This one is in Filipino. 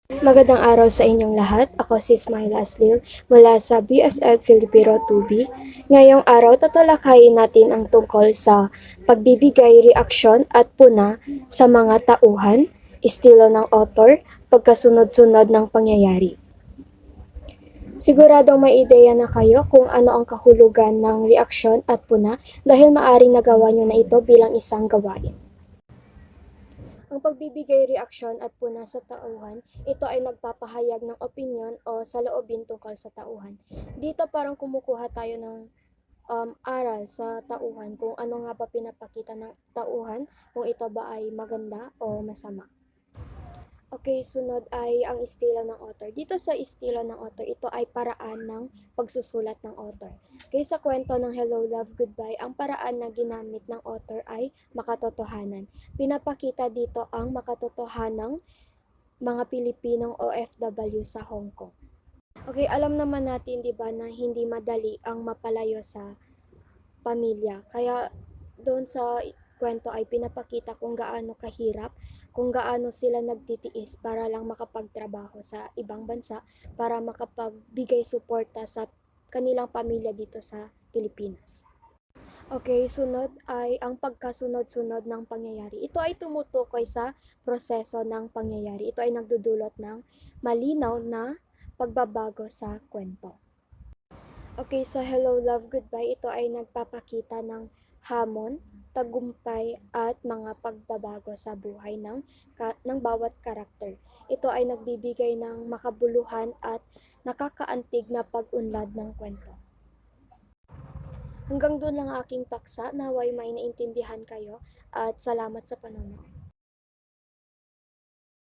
Magandang araw sa inyong lahat. Ako si Smaila Aslil mula sa BSL Filipino 2B. Ngayong araw tatalakayin natin ang tungkol sa pagbibigay reaksyon at puna sa mga tauhan, estilo ng author, pagkasunod-sunod ng pangyayari. Siguradong may ideya na kayo kung ano ang kahulugan ng reaksyon at puna dahil maaring nagawa nyo na ito bilang isang gawain. Ang pagbibigay reaksyon at puna sa tauhan, ito ay nagpapahayag ng opinyon o saloobin tungkol sa tauhan. Dito parang kumukuha tayo ng aral sa tauhan kung ano nga ba pinapakita ng tauhan, kung ito ba ay maganda o masama. Okay, sunod ay ang estilo ng author. Dito sa estilo ng author, ito ay paraan ng pagsusulat ng author. Okay, sa kwento ng Hello, Love, Goodbye, ang paraan na ginamit ng author ay makatotohanan. Pinapakita dito ang makatotohanang mga Pilipinong OFW sa Hong Kong. Okay, alam naman natin 'di ba na hindi madali ang mapalayo sa pamilya. Kaya doon sa kwento ay pinapakita kung gaano kahirap, kung gaano sila nagtitiis para lang makapagtrabaho sa ibang bansa, para makapagbigay suporta sa kanilang pamilya dito sa Pilipinas. Okay, sunod ay ang pagkasunod-sunod ng pangyayari. Ito ay tumutukoy sa proseso ng pangyayari. Ito ay nagdudulot ng malinaw na pagbabago sa kwento. Okay, sa Hello, Love, Goodbye, ito ay nagpapakita ng hamon, tagumpay at mga pagbabago sa buhay ng bawat karakter. Ito ay nagbibigay ng makabuluhan at nakakaantig na pag-unlad ng kwento. Hanggang doon lang aking paksa, naway may naintindihan kayo at salamat sa panonood.